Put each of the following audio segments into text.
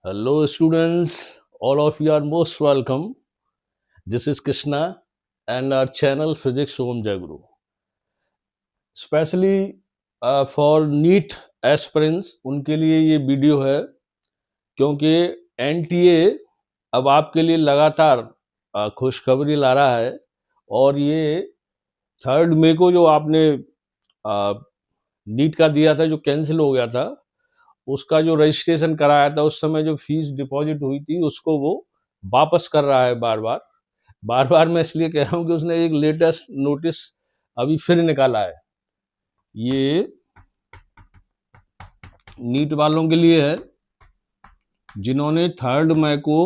Hello, students. All of you are most welcome. This is Krishna and our channel Physics Home Jaguru. Especially for NEET aspirants, उनके लिए ये video है क्योंकि NTA अब आपके लिए लगातार खुशखबरी ला रहा है और ये 3 मई को जो आपने नीट का दिया था जो कैंसिल हो गया था उसका जो रजिस्ट्रेशन कराया था उस समय जो फीस डिपॉजिट हुई थी उसको वो वापस कर रहा है बार बार बार बार मैं इसलिए कह रहा हूँ कि उसने एक लेटेस्ट नोटिस अभी फिर निकाला है। ये नीट वालों के लिए है जिन्होंने 3 मई को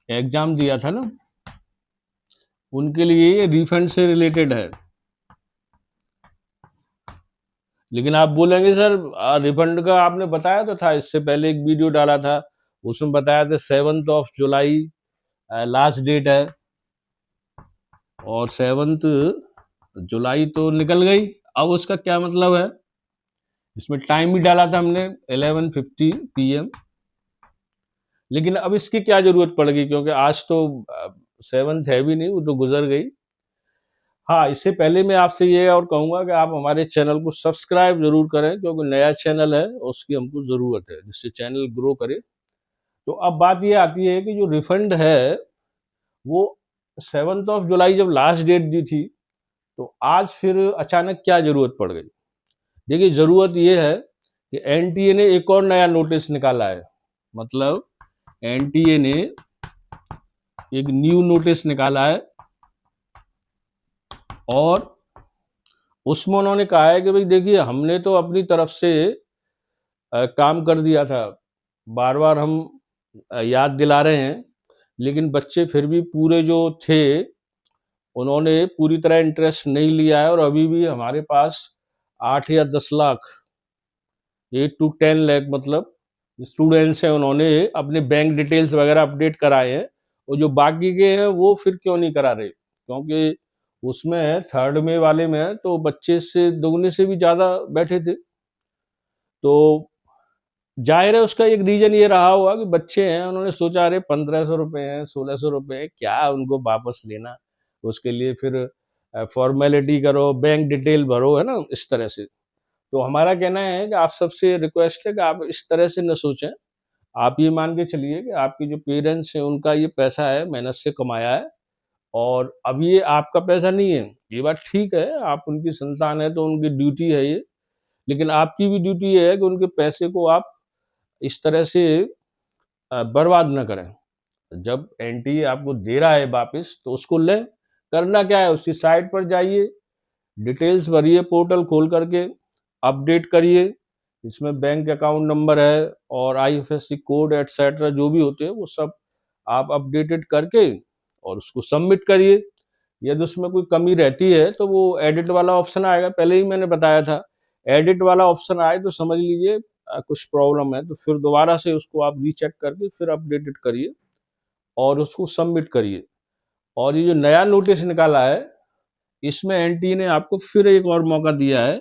एग्जाम दिया था ना, उनके लिए ये रिफंड से रिलेटेड है। लेकिन आप बोलेंगे सर रिफंड का आपने बताया तो था, इससे पहले एक वीडियो डाला था उसमें बताया था 7 जुलाई लास्ट डेट है और 7 जुलाई तो निकल गई। अब उसका क्या मतलब है, इसमें टाइम भी डाला था हमने 11:50 PM, लेकिन अब इसकी क्या जरूरत पड़ गई क्योंकि आज तो 7 है भी नहीं, वो तो गुजर गई। हाँ, इससे पहले मैं आपसे ये और कहूँगा कि आप हमारे चैनल को सब्सक्राइब जरूर करें क्योंकि नया चैनल है उसकी हमको ज़रूरत है जिससे चैनल ग्रो करे। तो अब बात ये आती है कि जो रिफंड है वो 7 जुलाई जब लास्ट डेट दी थी तो आज फिर अचानक क्या जरूरत पड़ गई। देखिए, जरूरत ये है कि एनटीए ने एक और नया नोटिस निकाला है। मतलब एनटीए ने एक न्यू नोटिस निकाला है और उसमें उन्होंने कहा है कि भाई देखिए, हमने तो अपनी तरफ से काम कर दिया था, बार बार हम याद दिला रहे हैं, लेकिन बच्चे फिर भी पूरे जो थे उन्होंने पूरी तरह इंटरेस्ट नहीं लिया है और अभी भी हमारे पास 8 या 10 लाख 8 to 10 लाख मतलब स्टूडेंट्स हैं, उन्होंने अपने बैंक डिटेल्स वगैरह अपडेट कराए हैं और जो बाकी के हैं वो फिर क्यों नहीं करा रहे, क्योंकि उसमें 3 मई वाले में तो बच्चे से दोगुने से भी ज़्यादा बैठे थे। तो जाहिर है उसका एक रीज़न ये रहा होगा कि बच्चे हैं, उन्होंने सोचा अरे 1500 रुपये हैं, 1600 रुपये हैं, क्या उनको वापस लेना, उसके लिए फिर फॉर्मेलिटी करो, बैंक डिटेल भरो, है ना, इस तरह से। तो हमारा कहना है कि आप सबसे रिक्वेस्ट है कि आप इस तरह से न सोचें। आप ये मान के चलिए कि आपके जो पेरेंट्स हैं उनका ये पैसा है, मेहनत से कमाया है और अब ये आपका पैसा नहीं है। ये बात ठीक है, आप उनकी संतान है तो उनकी ड्यूटी है ये, लेकिन आपकी भी ड्यूटी है कि उनके पैसे को आप इस तरह से बर्बाद न करें। जब एनटीए आपको दे रहा है वापस तो उसको लें। करना क्या है, उसकी साइट पर जाइए, डिटेल्स भरिए, पोर्टल खोल करके अपडेट करिए, इसमें बैंक अकाउंट नंबर है और आईएफएससी कोड एटसेट्रा जो भी होते हैं वो सब आप अपडेटेड करके और उसको सबमिट करिए। यदि उसमें कोई कमी रहती है तो वो एडिट वाला ऑप्शन आएगा, पहले ही मैंने बताया था। एडिट वाला ऑप्शन आए तो समझ लीजिए कुछ प्रॉब्लम है, तो फिर दोबारा से उसको आप रीचेक करके फिर अपडेटेड करिए और उसको सबमिट करिए। और ये जो नया नोटिस निकाला है इसमें एनटीए ने आपको फिर एक और मौका दिया है।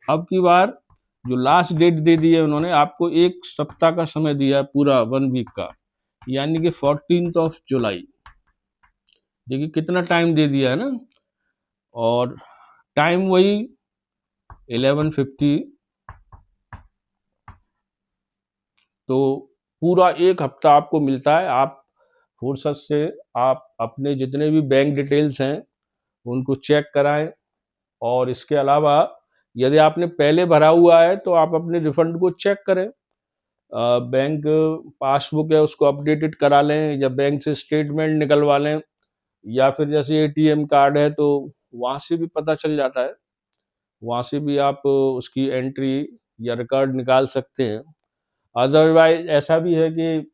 अब की बार जो लास्ट डेट दे दी है उन्होंने, आपको 1 सप्ताह का समय दिया है, पूरा 1 वीक का, यानी कि 14 जुलाई। देखिए कितना टाइम दे दिया है ना, और टाइम वही 11:50। तो पूरा 1 हफ्ता आपको मिलता है। आप फुर्सत से आप अपने जितने भी बैंक डिटेल्स हैं उनको चेक कराएं और इसके अलावा यदि आपने पहले भरा हुआ है तो आप अपने रिफंड को चेक करें। बैंक पासबुक है उसको अपडेटेड करा लें या बैंक से स्टेटमेंट निकलवा लें, या फिर जैसे एटीएम कार्ड है तो वहाँ से भी पता चल जाता है, वहाँ से भी आप उसकी एंट्री या रिकॉर्ड निकाल सकते हैं। अदरवाइज ऐसा भी है कि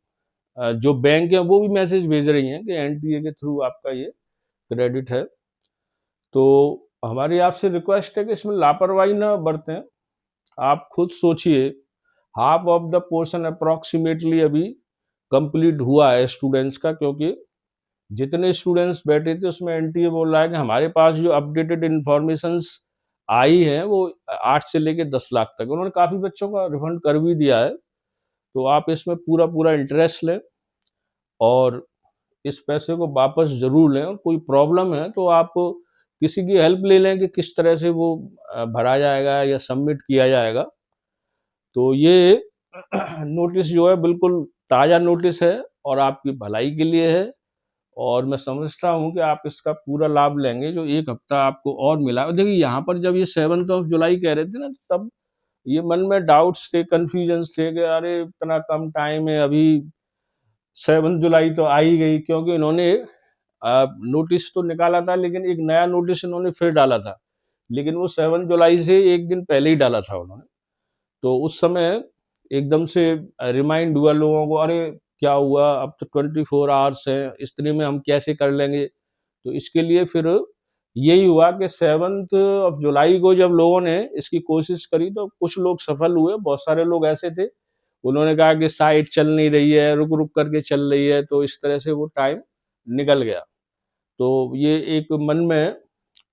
जो बैंक है वो भी मैसेज भेज रही हैं कि एनटीए के थ्रू आपका ये क्रेडिट है। तो हमारी आपसे रिक्वेस्ट है कि इसमें लापरवाही ना बरतें। आप खुद सोचिए, half of the portion approximately अभी कंप्लीट हुआ है स्टूडेंट्स का, क्योंकि जितने स्टूडेंट्स बैठे थे उसमें एनटीए बोल रहा है कि हमारे पास जो अपडेटेड इंफॉर्मेशंस आई हैं वो 8 से लेके 10 लाख तक, उन्होंने काफ़ी बच्चों का रिफंड कर भी दिया है। तो आप इसमें पूरा पूरा इंटरेस्ट लें और इस पैसे को वापस ज़रूर लें। और कोई प्रॉब्लम है तो आप किसी की हेल्प ले लें कि किस तरह से वो भरा जाएगा या सबमिट किया जाएगा। तो ये नोटिस जो है बिल्कुल ताज़ा नोटिस है और आपकी भलाई के लिए है और मैं समझता हूँ कि आप इसका पूरा लाभ लेंगे। जो 1 हफ्ता आपको और मिला है, देखिए यहाँ पर जब ये 7th ऑफ जुलाई कह रहे थे ना, तब ये मन में डाउट्स थे, कन्फ्यूजन्स थे कि अरे इतना कम टाइम है, अभी 7 जुलाई तो आ ही गई, क्योंकि इन्होंने नोटिस तो निकाला था लेकिन एक नया नोटिस इन्होंने फिर डाला था, लेकिन वो 7 जुलाई से 1 दिन पहले ही डाला था उन्होंने। तो उस समय एकदम से रिमाइंड हुआ लोगों को, अरे क्या हुआ, अब तो 24 आवर्स हैं, इतने में हम कैसे कर लेंगे। तो इसके लिए फिर यही हुआ कि 7th ऑफ जुलाई को जब लोगों ने इसकी कोशिश करी तो कुछ लोग सफल हुए, बहुत सारे लोग ऐसे थे उन्होंने कहा कि साइट चल नहीं रही है, रुक रुक करके चल रही है, तो इस तरह से वो टाइम निकल गया। तो ये एक मन में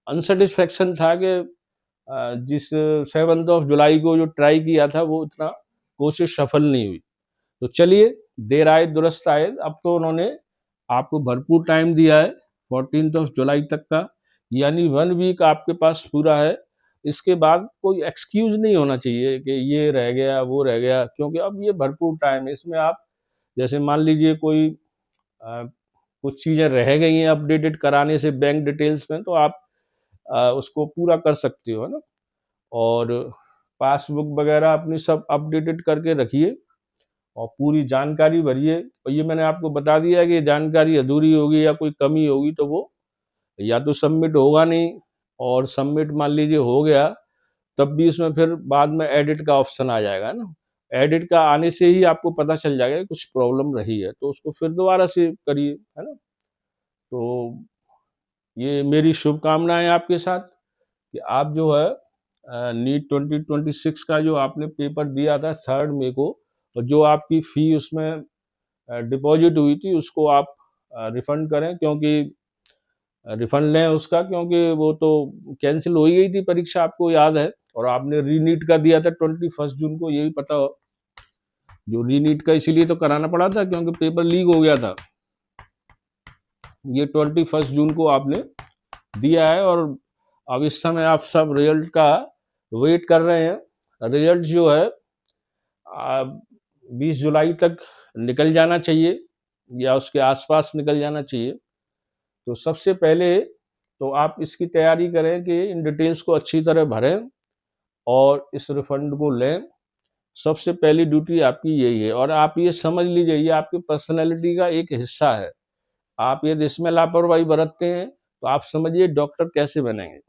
अनसेटिस्फैक्शन था कि जिस 7th ऑफ जुलाई को जो ट्राई किया था वो इतना कोशिश सफल नहीं हुई। तो चलिए, देर आए दुरुस्त आए, अब तो उन्होंने आपको भरपूर टाइम दिया है 14th ऑफ जुलाई तक का, यानी 1 वीक आपके पास पूरा है। इसके बाद कोई एक्सक्यूज नहीं होना चाहिए कि ये रह गया वो रह गया, क्योंकि अब ये भरपूर टाइम है। इसमें आप जैसे मान लीजिए कोई कुछ चीज़ें रह गई हैं अपडेटेड कराने से बैंक डिटेल्स में, तो आप उसको पूरा कर सकते हो, है ना। और पासबुक वगैरह अपनी सब अपडेटेड करके रखिए और पूरी जानकारी भरिए। और ये मैंने आपको बता दिया है कि जानकारी अधूरी होगी या कोई कमी होगी तो वो या तो सबमिट होगा नहीं, और सबमिट मान लीजिए हो गया तब भी इसमें फिर बाद में एडिट का ऑप्शन आ जाएगा ना। एडिट का आने से ही आपको पता चल जाएगा कि कुछ प्रॉब्लम रही है, तो उसको फिर दोबारा से करिए, है ना। तो ये मेरी शुभकामनाएं आपके साथ कि आप जो है नीट 2026 का जो आपने पेपर दिया था 3 मई को, और जो आपकी फ़ी उसमें डिपॉजिट हुई थी उसको आप रिफ़ंड करें, क्योंकि रिफ़ंड लें उसका, क्योंकि वो तो कैंसिल हो ही गई थी परीक्षा, आपको याद है। और आपने रीनीट का दिया था 21 जून को, यही पता हो। जो रीनीट का इसीलिए तो कराना पड़ा था क्योंकि पेपर लीक हो गया था। ये 21 जून को आपने दिया है और अब इस समय आप सब रिजल्ट का वेट कर रहे हैं। रिजल्ट जो है 20 जुलाई तक निकल जाना चाहिए या उसके आसपास निकल जाना चाहिए। तो सबसे पहले तो आप इसकी तैयारी करें कि इन डिटेल्स को अच्छी तरह भरें और इस रिफंड को लें। सबसे पहली ड्यूटी आपकी यही है, और आप ये समझ लीजिए ये आपकी पर्सनैलिटी का एक हिस्सा है। आप यदि इसमें लापरवाही बरतते हैं तो आप समझिए डॉक्टर कैसे बनेंगे,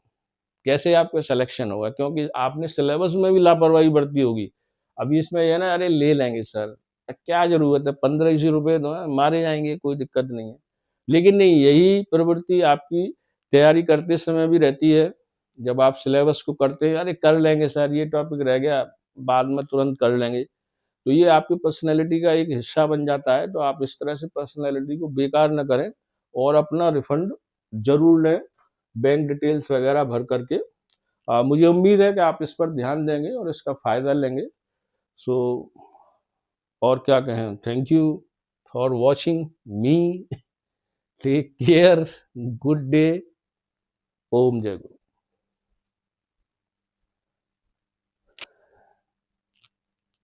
कैसे आपका सिलेक्शन होगा, क्योंकि आपने सिलेबस में भी लापरवाही बरती होगी। अभी इसमें ये ना, अरे ले लेंगे सर, क्या ज़रूरत है, 15 रुपये दो, मारे जाएंगे, कोई दिक्कत नहीं है। लेकिन नहीं, यही प्रवृत्ति आपकी तैयारी करते समय भी रहती है। जब आप सिलेबस को करते हैं, अरे कर लेंगे सर, ये टॉपिक रह गया, बाद में तुरंत कर लेंगे, तो ये आपकी पर्सनैलिटी का एक हिस्सा बन जाता है। तो आप इस तरह से पर्सनैलिटी को बेकार न करें और अपना रिफंड ज़रूर लें, बैंक डिटेल्स वगैरह भर करके। मुझे उम्मीद है कि आप इस पर ध्यान देंगे और इसका फ़ायदा लेंगे। सो और क्या कहें, thank you for watching me, take care, good day, ओम जय गुरु।